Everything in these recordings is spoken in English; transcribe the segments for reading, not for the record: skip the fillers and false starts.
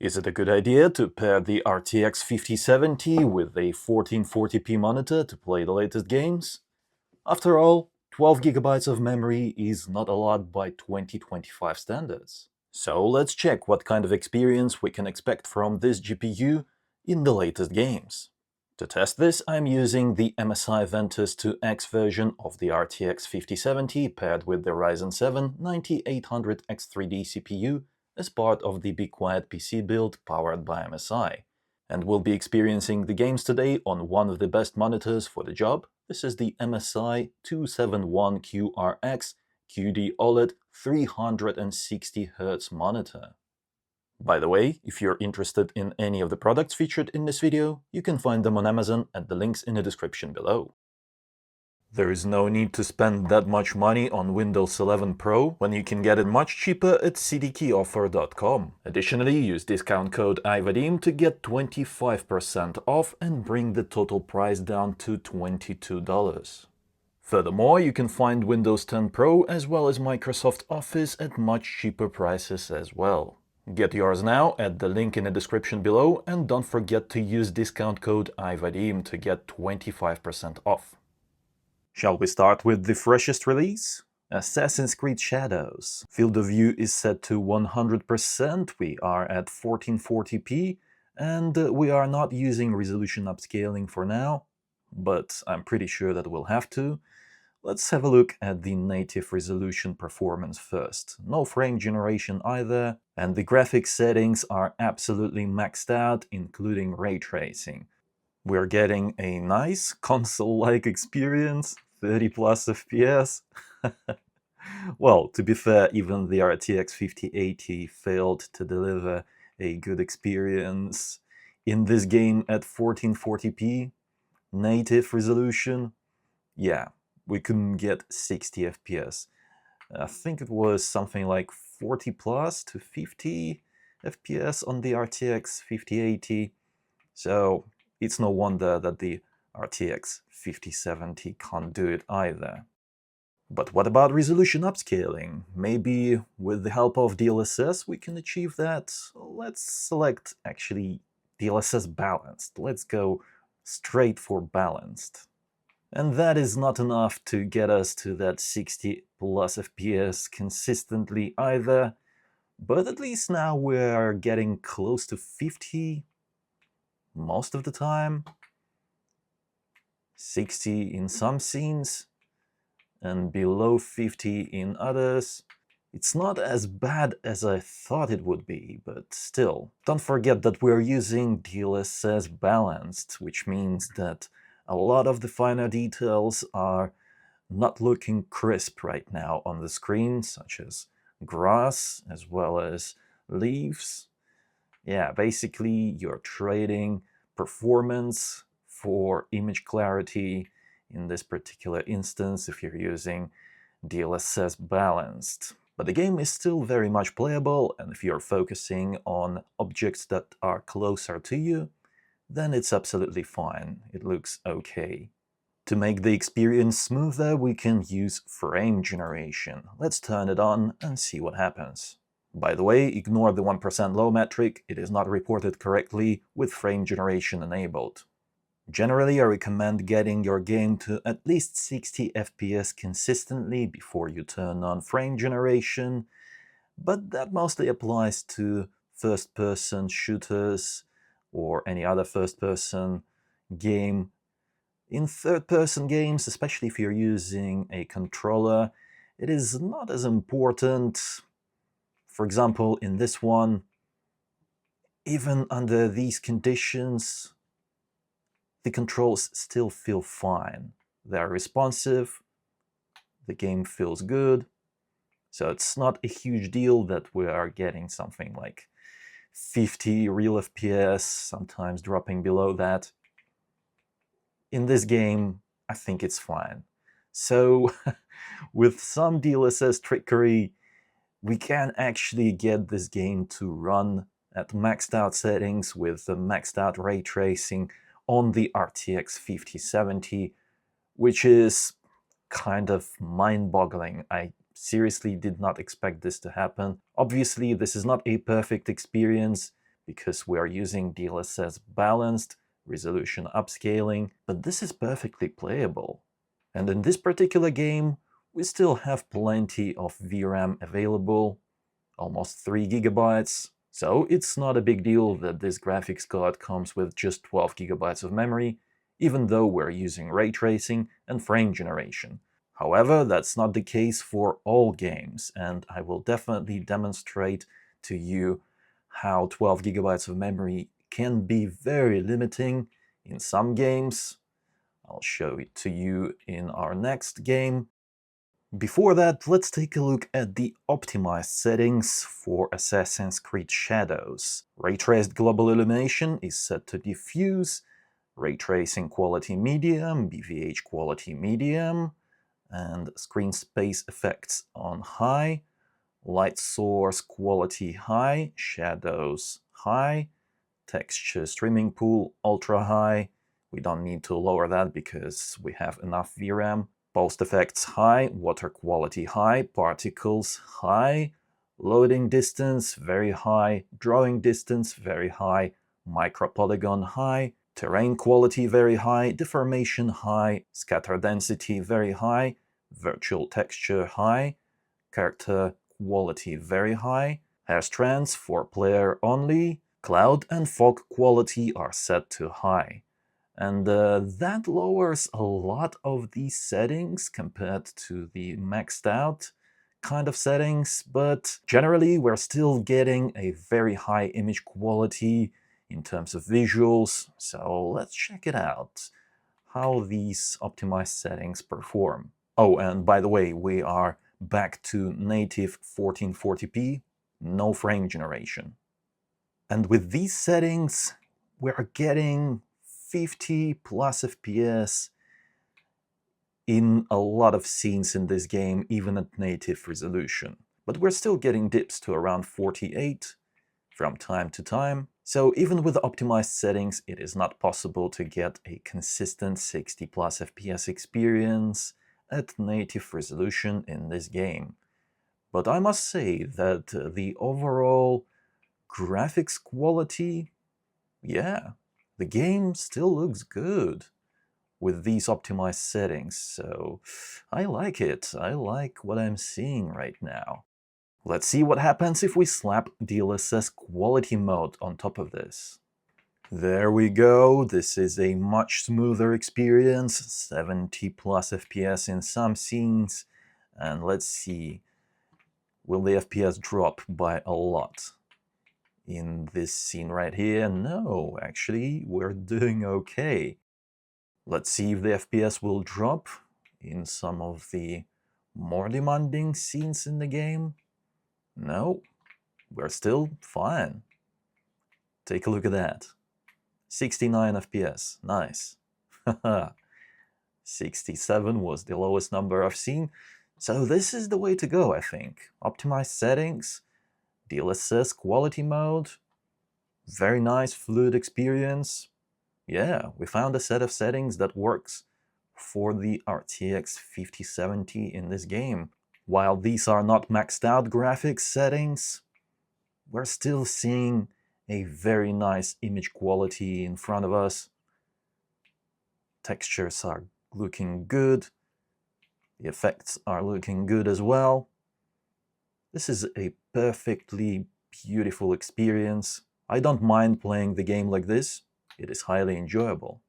Is it a good idea to pair the RTX 5070 with a 1440p monitor to play the latest games? After all, 12GB of memory is not a lot by 2025 standards. So let's check what kind of experience we can expect from this GPU in the latest games. To test this, I'm using the MSI Ventus 2X version of the RTX 5070 paired with the Ryzen 7 9800X3D CPU as part of the Be Quiet PC build powered by MSI. And we'll be experiencing the games today on one of the best monitors for the job. This is the MSI 271QRX QD OLED 360Hz monitor. By the way, if you're interested in any of the products featured in this video, you can find them on Amazon at the links in the description below. There is no need to spend that much money on Windows 11 Pro when you can get it much cheaper at cdkeyoffer.com. Additionally, use discount code iVadim to get 25% off and bring the total price down to $22. Furthermore, you can find Windows 10 Pro as well as Microsoft Office at much cheaper prices as well. Get yours now at the link in the description below, and don't forget to use discount code iVadim to get 25% off. Shall we start with the freshest release? Assassin's Creed Shadows. Field of view is set to 100%, we are at 1440p, and we are not using resolution upscaling for now, but I'm pretty sure that we'll have to. Let's have a look at the native resolution performance first. No frame generation either, and the graphics settings are absolutely maxed out, including ray tracing. We're getting a nice console-like experience, 30 plus FPS. Well, to be fair, even the RTX 5080 failed to deliver a good experience in this game at 1440p. Native resolution, yeah, we couldn't get 60 FPS. I think it was something like 40 plus to 50 FPS on the RTX 5080. So it's no wonder that the RTX 5070 can't do it either. But what about resolution upscaling? Maybe with the help of DLSS we can achieve that? Let's select actually DLSS balanced. Let's go straight for balanced. And that is not enough to get us to that 60 plus FPS consistently either, but at least now we're getting close to 50 most of the time, 60 in some scenes, and below 50 in others. It's not as bad as I thought it would be, but still. Don't forget that we're using DLSS balanced, which means that a lot of the finer details are not looking crisp right now on the screen, such as grass as well as leaves. Yeah, basically you're trading performance for image clarity in this particular instance if you're using DLSS balanced. But the game is still very much playable, and if you're focusing on objects that are closer to you, then it's absolutely fine. It looks okay. To make the experience smoother, we can use frame generation. Let's turn it on and see what happens. By the way, ignore the 1% low metric, it is not reported correctly with frame generation enabled. Generally, I recommend getting your game to at least 60 FPS consistently before you turn on frame generation, but that mostly applies to first-person shooters or any other first-person game. In third-person games, especially if you're using a controller, it is not as important. For example, in this one, even under these conditions, the controls still feel fine. They're responsive, the game feels good, so it's not a huge deal that we are getting something like 50 real FPS, sometimes dropping below that. In this game, I think it's fine. So, with some DLSS trickery, we can actually get this game to run at maxed out settings with the maxed out ray tracing on the RTX 5070, which is kind of mind-boggling. I seriously did not expect this to happen. Obviously, this is not a perfect experience because we are using DLSS balanced, resolution upscaling, but this is perfectly playable. And in this particular game, we still have plenty of VRAM available, almost 3 gigabytes. So it's not a big deal that this graphics card comes with just 12 gigabytes of memory, even though we're using ray tracing and frame generation. However, that's not the case for all games, and I will definitely demonstrate to you how 12 gigabytes of memory can be very limiting in some games. I'll show it to you in our next game. Before that, let's take a look at the optimized settings for Assassin's Creed Shadows. Ray Traced Global Illumination is set to diffuse, Ray Tracing Quality Medium, BVH Quality Medium, and Screen Space Effects on High, Light Source Quality High, Shadows High, Texture Streaming Pool Ultra High. We don't need to lower that because we have enough VRAM. Post Effects High, Water Quality High, Particles High, Loading Distance Very High, Drawing Distance Very High, Micro Polygon High, Terrain Quality Very High, Deformation High, Scatter Density Very High, Virtual Texture High, Character Quality Very High, Hair Strands for Player Only, Cloud and Fog Quality are set to High. And that lowers a lot of these settings compared to the maxed out kind of settings, but generally we're still getting a very high image quality in terms of visuals. So let's check it out, how these optimized settings perform. Oh, and by the way, we are back to native 1440p, no frame generation. And with these settings, we're getting 50 plus FPS in a lot of scenes in this game, even at native resolution. But we're still getting dips to around 48 from time to time. So even with optimized settings, it is not possible to get a consistent 60 plus FPS experience at native resolution in this game. But I must say that the overall graphics quality, yeah, the game still looks good with these optimized settings, so I like it. I like what I'm seeing right now. Let's see what happens if we slap DLSS Quality Mode on top of this. There we go. This is a much smoother experience, 70 plus FPS in some scenes. And let's see, will the FPS drop by a lot? In this scene right here, no, actually, we're doing okay. Let's see if the FPS will drop in some of the more demanding scenes in the game. No, we're still fine. Take a look at that. 69 FPS, nice. 67 was the lowest number I've seen. So this is the way to go, I think. Optimized settings, DLSS quality mode, very nice fluid experience. Yeah, we found a set of settings that works for the RTX 5070 in this game. While these are not maxed out graphics settings, we're still seeing a very nice image quality in front of us. Textures are looking good. The effects are looking good as well. This is a perfectly beautiful experience. I don't mind playing the game like this. It is highly enjoyable.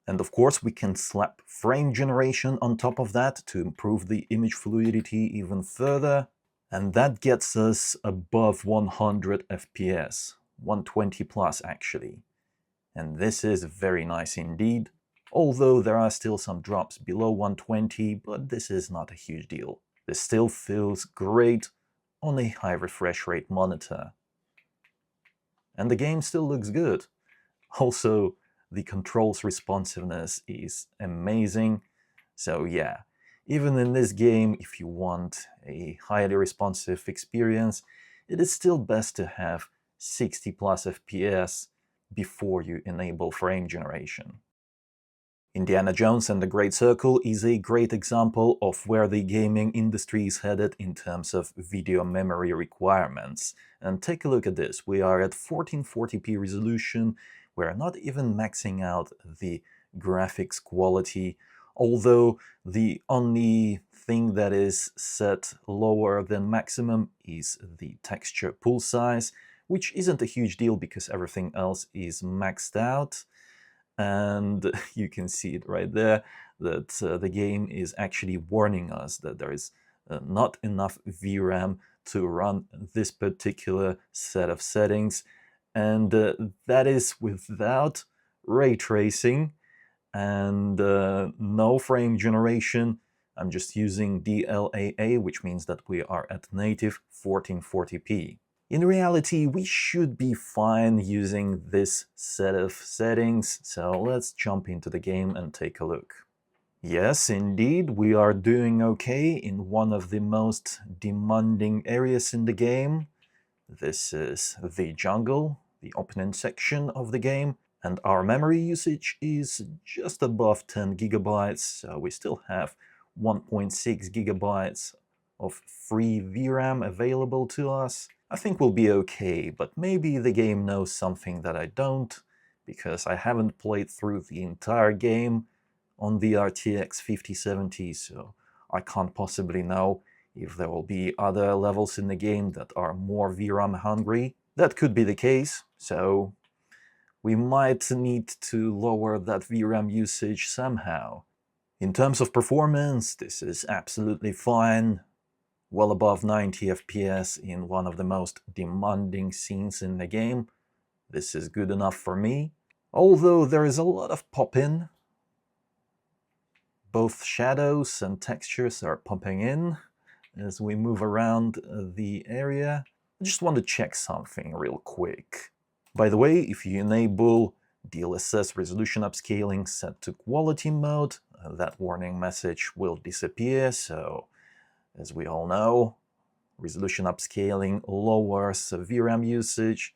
And of course, we can slap frame generation on top of that to improve the image fluidity even further. And that gets us above 100 FPS, 120 plus actually. And this is very nice indeed. Although there are still some drops below 120, but this is not a huge deal. This still feels great on a high refresh rate monitor. And the game still looks good. Also, the controls responsiveness is amazing. So yeah, even in this game, if you want a highly responsive experience, it is still best to have 60 plus FPS before you enable frame generation. Indiana Jones and the Great Circle is a great example of where the gaming industry is headed in terms of video memory requirements. And take a look at this. We are at 1440p resolution. We're not even maxing out the graphics quality, although the only thing that is set lower than maximum is the texture pool size, which isn't a huge deal because everything else is maxed out. And you can see it right there that the game is actually warning us that there is not enough VRAM to run this particular set of settings, and that is without ray tracing and no frame generation. I'm just using DLAA, which means that we are at native 1440p. In reality, we should be fine using this set of settings, so let's jump into the game and take a look. Yes, indeed, we are doing okay in one of the most demanding areas in the game. This is the jungle, the opening section of the game, and our memory usage is just above 10 gigabytes, so we still have 1.6 gigabytes of free VRAM available to us. I think we'll be okay, but maybe the game knows something that I don't, because I haven't played through the entire game on the RTX 5070, so I can't possibly know if there will be other levels in the game that are more VRAM hungry. That could be the case, so we might need to lower that VRAM usage somehow. In terms of performance, this is absolutely fine. Well above 90 FPS in one of the most demanding scenes in the game. This is good enough for me. Although there is a lot of pop-in. Both shadows and textures are popping in as we move around the area. I just want to check something real quick. By the way, if you enable DLSS resolution upscaling set to quality mode, that warning message will disappear, so as we all know, resolution upscaling lowers VRAM usage,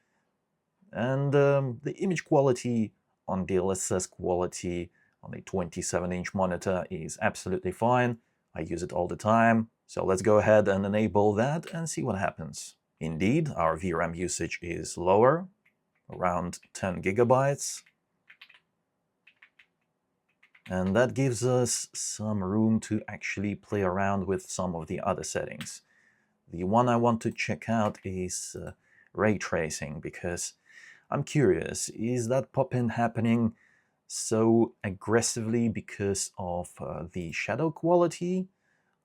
and the image quality on DLSS quality on a 27-inch monitor is absolutely fine. I use it all the time, so let's go ahead and enable that and see what happens. Indeed, our VRAM usage is lower, around 10 gigabytes. And that gives us some room to actually play around with some of the other settings. The one I want to check out is ray tracing, because I'm curious, is that pop-in happening so aggressively because of the shadow quality?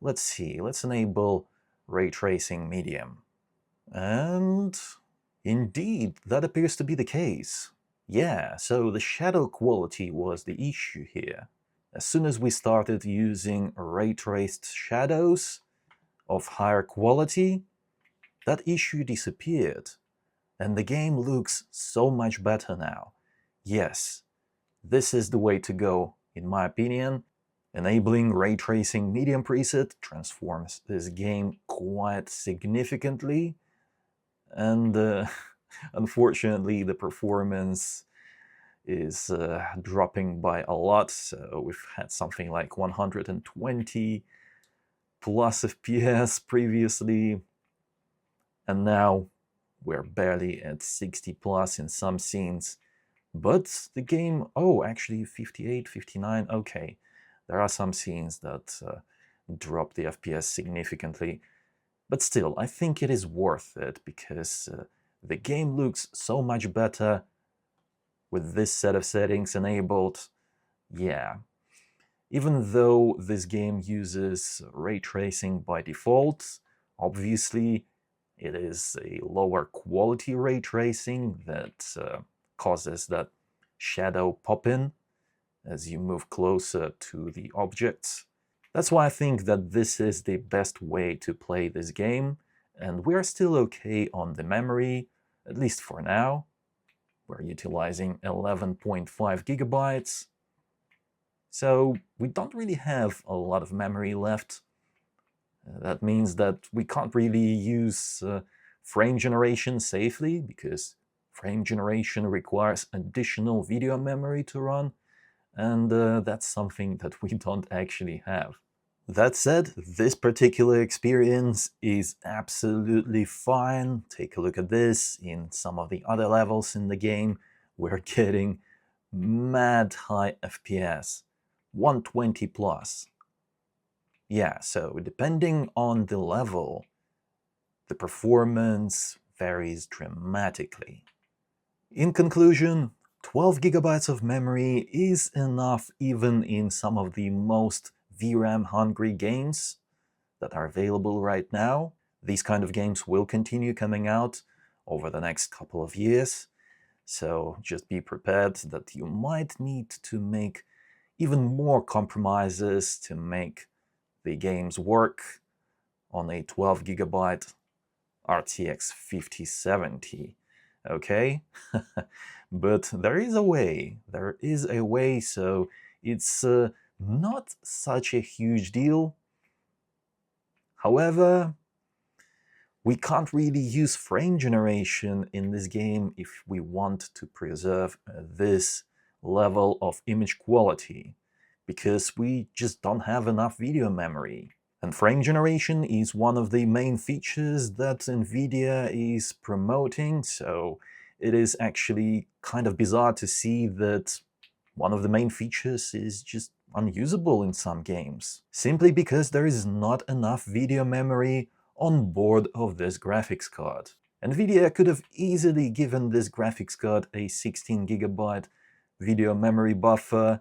Let's see, let's enable ray tracing medium. And indeed, that appears to be the case. Yeah, so the shadow quality was the issue here. As soon as we started using ray-traced shadows of higher quality, that issue disappeared, and the game looks so much better now. Yes, this is the way to go, in my opinion. Enabling ray tracing medium preset transforms this game quite significantly, and unfortunately the performance is dropping by a lot. So we've had something like 120 plus FPS previously, and now we're barely at 60 plus in some scenes. But the game, oh, actually 58, 59, okay. There are some scenes that drop the FPS significantly. But still, I think it is worth it, because the game looks so much better with this set of settings enabled. Yeah. Even though this game uses ray tracing by default, obviously it is a lower quality ray tracing that causes that shadow pop-in as you move closer to the objects. That's why I think that this is the best way to play this game, and we're still okay on the memory, at least for now. We're utilizing 11.5 gigabytes, so we don't really have a lot of memory left. That means that we can't really use frame generation safely, because frame generation requires additional video memory to run, and that's something that we don't actually have. That said, this particular experience is absolutely fine. Take a look at this. In some of the other levels in the game, we're getting mad high FPS, 120 plus. Yeah, so depending on the level, the performance varies dramatically. In conclusion, 12 gigabytes of memory is enough even in some of the most VRAM hungry games that are available right now. These kind of games will continue coming out over the next couple of years, so just be prepared that you might need to make even more compromises to make the games work on a 12 gigabyte RTX 5070. Okay? But there is a way, so it's not such a huge deal. However, we can't really use frame generation in this game if we want to preserve this level of image quality, because we just don't have enough video memory. And frame generation is one of the main features that NVIDIA is promoting, so it is actually kind of bizarre to see that one of the main features is just unusable in some games, simply because there is not enough video memory on board of this graphics card. NVIDIA could have easily given this graphics card a 16 gigabyte video memory buffer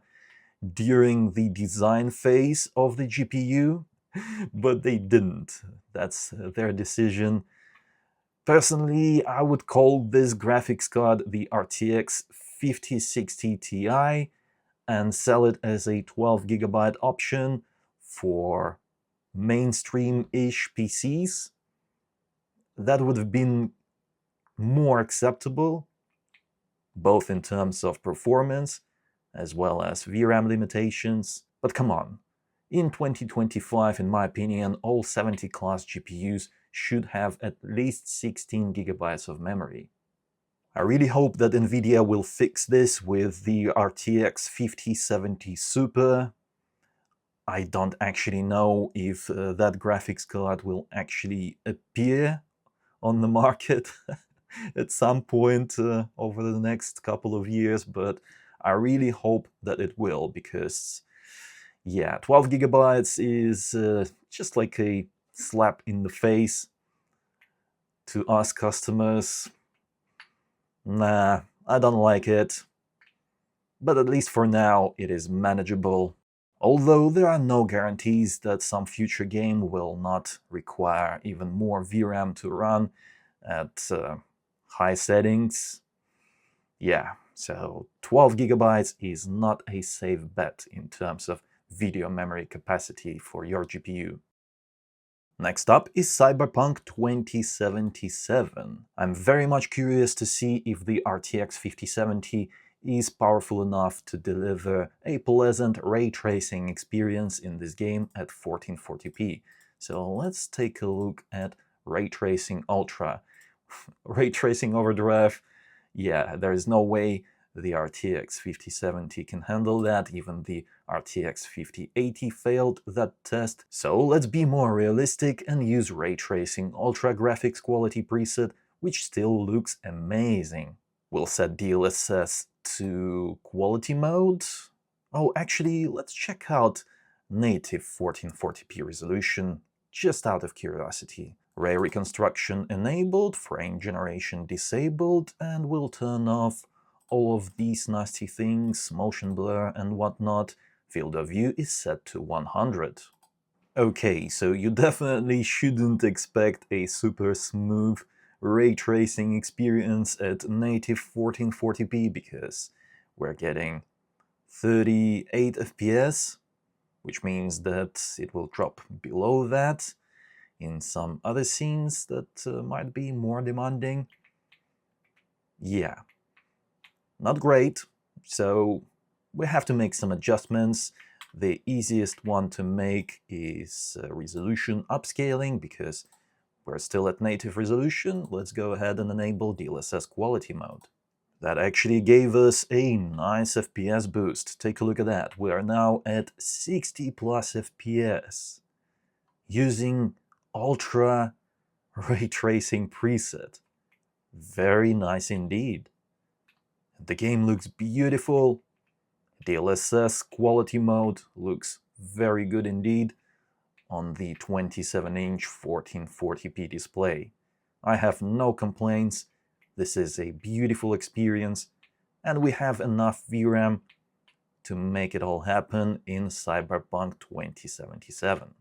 during the design phase of the GPU, but they didn't. That's their decision. Personally, I would call this graphics card the RTX 5060 Ti and sell it as a 12 gigabyte option for mainstream-ish PCs. That would have been more acceptable, both in terms of performance as well as VRAM limitations. But come on, in 2025, in my opinion, all 70 class GPUs should have at least 16 gigabytes of memory. I really hope that NVIDIA will fix this with the RTX 5070 Super. I don't actually know if that graphics card will actually appear on the market at some point over the next couple of years, but I really hope that it will, because yeah, 12 gigabytes is just like a slap in the face to us customers. Nah, I don't like it. But at least for now, it is manageable. Although there are no guarantees that some future game will not require even more VRAM to run at high settings. Yeah, so 12 gigabytes is not a safe bet in terms of video memory capacity for your GPU. Next up is Cyberpunk 2077. I'm very much curious to see if the RTX 5070 is powerful enough to deliver a pleasant ray tracing experience in this game at 1440p. So let's take a look at Ray Tracing Ultra. Ray Tracing Overdrive, yeah, there is no way the RTX 5070 can handle that. Even the RTX 5080 failed that test. So let's be more realistic and use Ray Tracing Ultra graphics quality preset, which still looks amazing. We'll set DLSS to quality mode. Oh, actually, let's check out native 1440p resolution, just out of curiosity. Ray reconstruction enabled, frame generation disabled, and we'll turn off all of these nasty things, motion blur and whatnot. Field of view is set to 100. Okay, so you definitely shouldn't expect a super smooth ray tracing experience at native 1440p, because we're getting 38 FPS, which means that it will drop below that in some other scenes that might be more demanding. Yeah, not great, so we have to make some adjustments. The easiest one to make is resolution upscaling, because we're still at native resolution. Let's go ahead and enable DLSS quality mode. That actually gave us a nice FPS boost. Take a look at that. We are now at 60 plus FPS using Ultra Ray Tracing preset. Very nice indeed. The game looks beautiful. DLSS Quality mode looks very good indeed on the 27-inch 1440p display. I have no complaints. This is a beautiful experience, and we have enough VRAM to make it all happen in Cyberpunk 2077.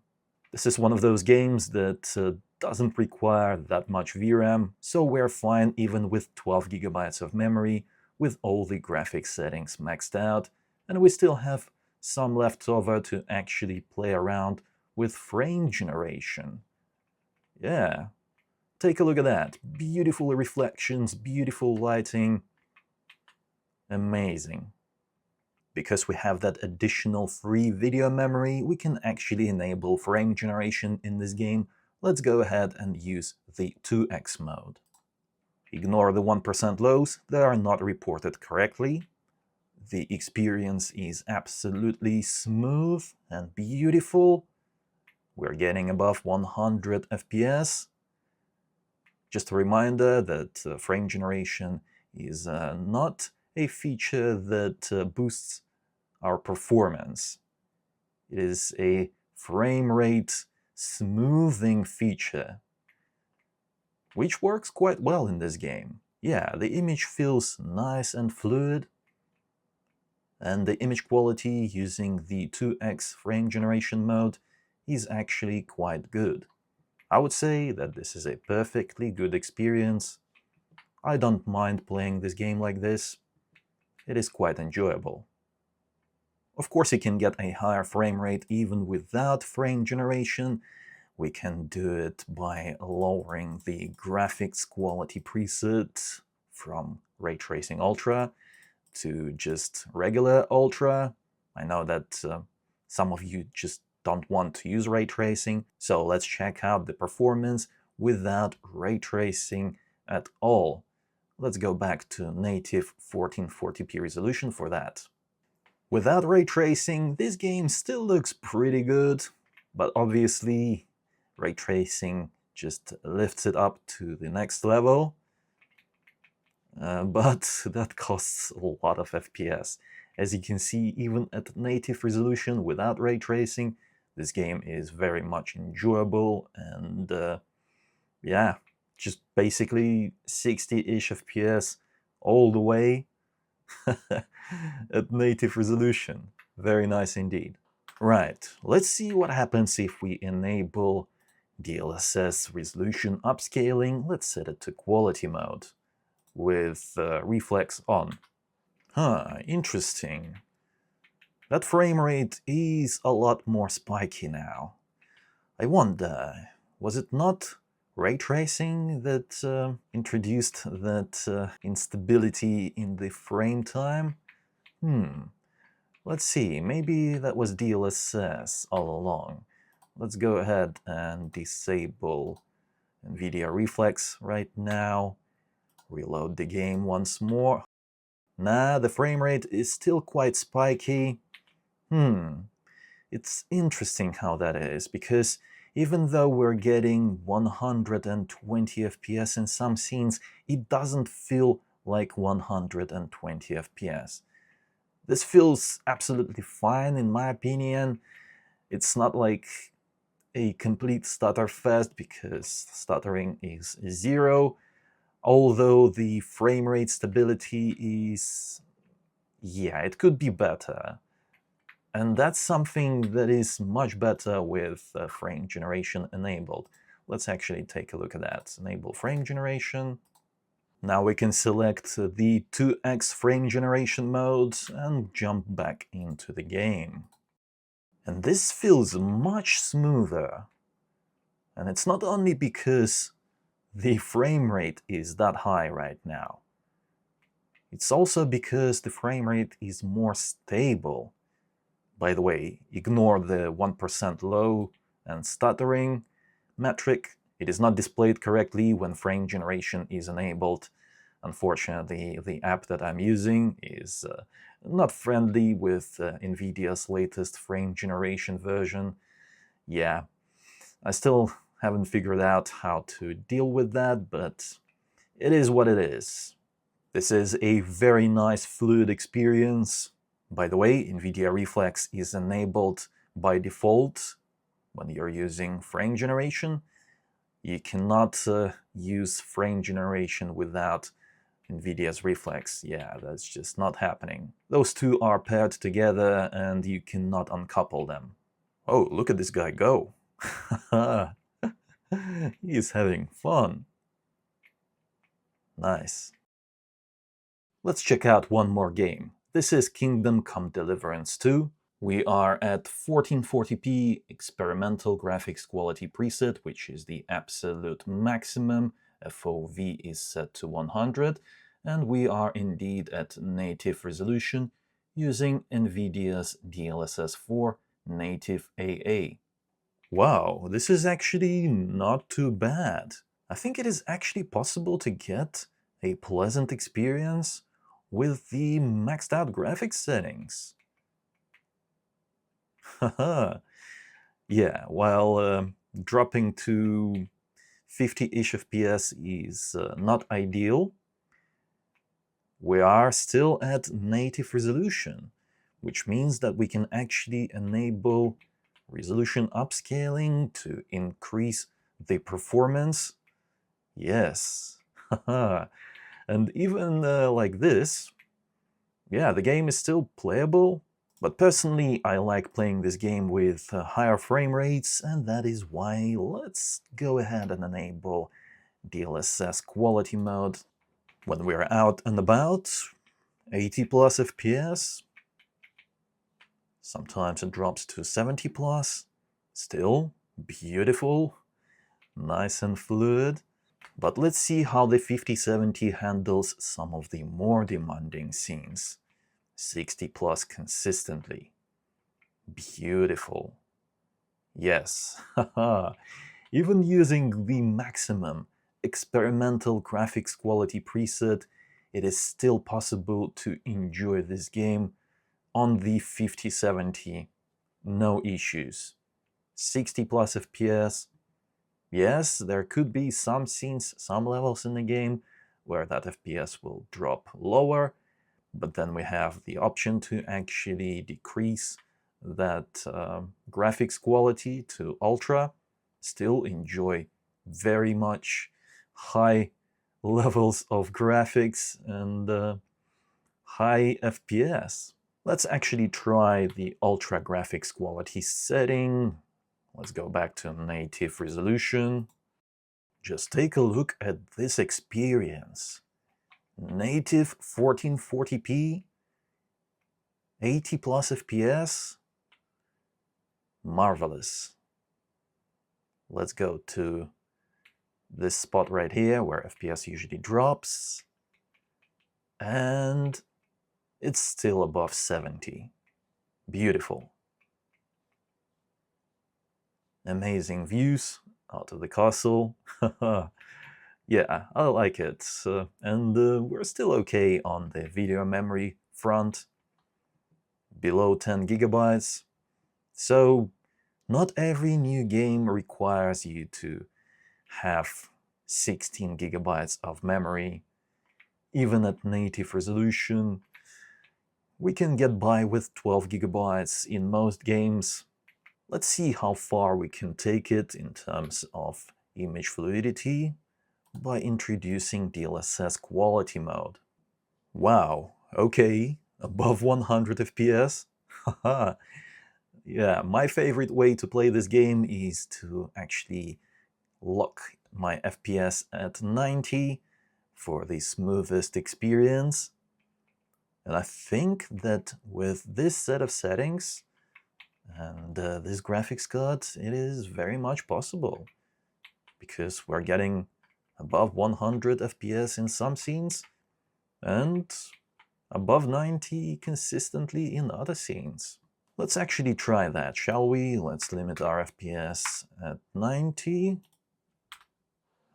This is one of those games that doesn't require that much VRAM, so we're fine even with 12 GB of memory, with all the graphics settings maxed out, and we still have some left over to actually play around with frame generation. Yeah, take a look at that. Beautiful reflections, beautiful lighting. Amazing. Because we have that additional free video memory, we can actually enable frame generation in this game. Let's go ahead and use the 2x mode. Ignore the 1% lows, they are not reported correctly. The experience is absolutely smooth and beautiful. We're getting above 100 FPS. Just a reminder that frame generation is not a feature that boosts our performance. It is a frame rate smoothing feature, which works quite well in this game. Yeah, the image feels nice and fluid, and the image quality using the 2x frame generation mode is actually quite good. I would say that this is a perfectly good experience. I don't mind playing this game like this. It is quite enjoyable. Of course, you can get a higher frame rate even without frame generation. We can do it by lowering the graphics quality preset from Ray Tracing Ultra to just regular Ultra. I know that some of you just don't want to use ray tracing, so let's check out the performance without ray tracing at all. Let's go back to native 1440p resolution for that. Without ray tracing, this game still looks pretty good, but obviously ray tracing just lifts it up to the next level. But that costs a lot of FPS. As you can see, even at native resolution without ray tracing, this game is very much enjoyable, and yeah, just basically 60-ish FPS all the way at native resolution. Very nice indeed. Right, let's see what happens if we enable DLSS resolution upscaling. Let's set it to quality mode with reflex on. Interesting. That frame rate is a lot more spiky now. I wonder, was it not ray tracing that introduced that instability in the frame time? Let's see, maybe that was DLSS all along. Let's go ahead and disable NVIDIA Reflex right now. Reload the game once more. Nah, the frame rate is still quite spiky. It's interesting how that is, because even though we're getting 120 FPS in some scenes, it doesn't feel like 120 FPS. This feels absolutely fine in my opinion. It's not like a complete stutter fest, because stuttering is 0, although the frame rate stability is, yeah, it could be better. And that's something that is much better with frame generation enabled. Let's actually take a look at that. Enable frame generation. Now we can select the 2x frame generation mode and jump back into the game. And this feels much smoother. And it's not only because the frame rate is that high right now. It's also because the frame rate is more stable. By the way, ignore the 1% low and stuttering metric. It is not displayed correctly when frame generation is enabled. Unfortunately, the app that I'm using is not friendly with NVIDIA's latest frame generation version. Yeah, I still haven't figured out how to deal with that, but it is what it is. This is a very nice fluid experience. By the way, NVIDIA Reflex is enabled by default when you're using frame generation. You cannot use frame generation without NVIDIA's Reflex. Yeah, that's just not happening. Those two are paired together and you cannot uncouple them. Oh, look at this guy go. He's having fun. Nice. Let's check out one more game. This is Kingdom Come Deliverance 2. We are at 1440p experimental graphics quality preset, which is the absolute maximum. FOV is set to 100, and we are indeed at native resolution using NVIDIA's DLSS 4 native AA. Wow, this is actually not too bad. I think it is actually possible to get a pleasant experience with the maxed out graphics settings. Haha. Yeah, while dropping to 50-ish FPS is not ideal, we are still at native resolution, which means that we can actually enable resolution upscaling to increase the performance. Yes. And even like this, yeah, the game is still playable. But personally, I like playing this game with higher frame rates, and that is why let's go ahead and enable DLSS Quality mode. When we're out and about, 80 plus FPS. Sometimes it drops to 70 plus. Still beautiful, nice and fluid. But let's see how the 5070 handles some of the more demanding scenes. 60 plus consistently. Beautiful. Yes, even using the maximum experimental graphics quality preset, it is still possible to enjoy this game on the 5070. No issues. 60 plus FPS. Yes, there could be some scenes, some levels in the game where that FPS will drop lower, but then we have the option to actually decrease that graphics quality to ultra, still enjoy very much high levels of graphics and high FPS. Let's actually try the ultra graphics quality setting. Let's go back to native resolution. Just take a look at this experience. Native 1440p, 80 plus FPS, marvelous. Let's go to this spot right here where FPS usually drops, and it's still above 70. Beautiful. Amazing views out of the castle. Yeah, I like it. And we're still okay on the video memory front, below 10 gigabytes. So not every new game requires you to have 16 gigabytes of memory. Even at native resolution, we can get by with 12 gigabytes in most games. Let's see how far we can take it in terms of image fluidity by introducing DLSS Quality mode. Wow, okay, above 100 FPS? Haha. Yeah, my favorite way to play this game is to actually lock my FPS at 90 for the smoothest experience. And I think that with this set of settings and this graphics card, it is very much possible, because we're getting above 100 FPS in some scenes and above 90 consistently in other scenes. Let's actually try that, shall we? Let's limit our FPS at 90.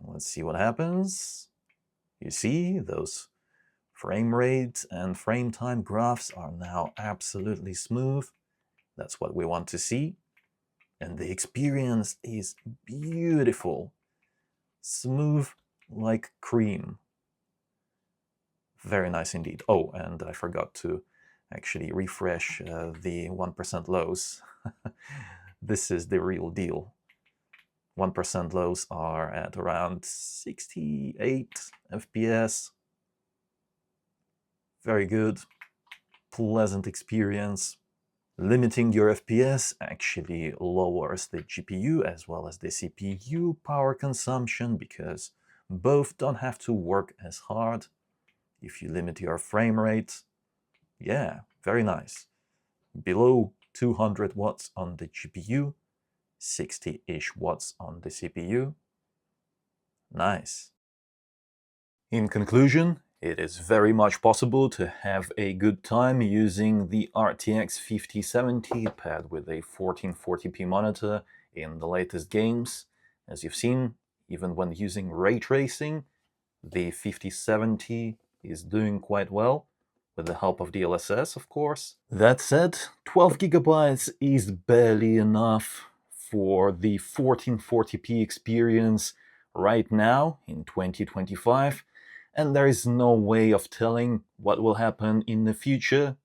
Let's see what happens. You see, those frame rates and frame time graphs are now absolutely smooth. That's what we want to see. And the experience is beautiful. Smooth like cream. Very nice indeed. Oh, and I forgot to actually refresh the 1% lows. This is the real deal. 1% lows are at around 68 FPS. Very good. Pleasant experience. Limiting your FPS actually lowers the GPU as well as the CPU power consumption because both don't have to work as hard. If you limit your frame rate, yeah, very nice. Below 200 watts on the GPU, 60-ish watts on the CPU. Nice. In conclusion, it is very much possible to have a good time using the RTX 5070 paired with a 1440p monitor in the latest games. As you've seen, even when using ray tracing, the 5070 is doing quite well, with the help of DLSS, of course. That said, 12 gigabytes is barely enough for the 1440p experience right now in 2025, and there is no way of telling what will happen in the future.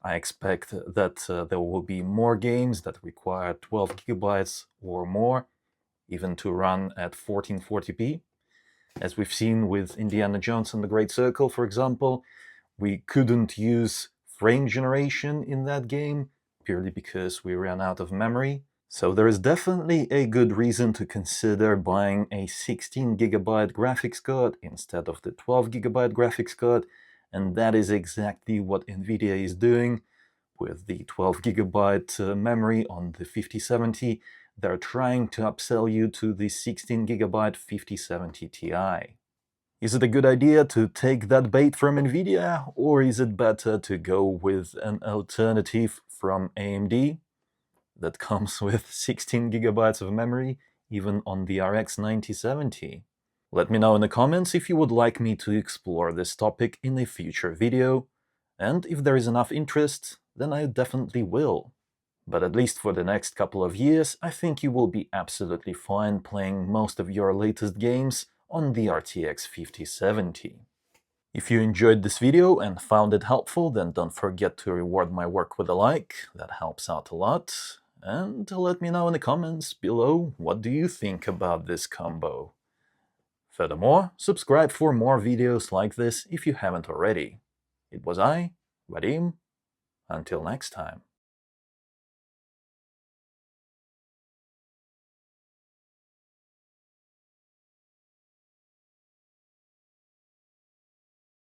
I expect that there will be more games that require 12 gigabytes or more, even to run at 1440p. As we've seen with Indiana Jones and the Great Circle, for example, we couldn't use frame generation in that game purely because we ran out of memory. So there is definitely a good reason to consider buying a 16 gigabyte graphics card instead of the 12 gigabyte graphics card, and that is exactly what NVIDIA is doing with the 12 gigabyte memory on the 5070. They're trying to upsell you to the 16 gigabyte 5070 Ti. Is it a good idea to take that bait from NVIDIA, or is it better to go with an alternative from AMD that comes with 16 gigabytes of memory, even on the RX 9070? Let me know in the comments if you would like me to explore this topic in a future video, and if there is enough interest, then I definitely will. But at least for the next couple of years, I think you will be absolutely fine playing most of your latest games on the RTX 5070. If you enjoyed this video and found it helpful, then don't forget to reward my work with a like, that helps out a lot. And let me know in the comments below, what do you think about this combo? Furthermore, subscribe for more videos like this if you haven't already. It was I, Vadim. Until next time.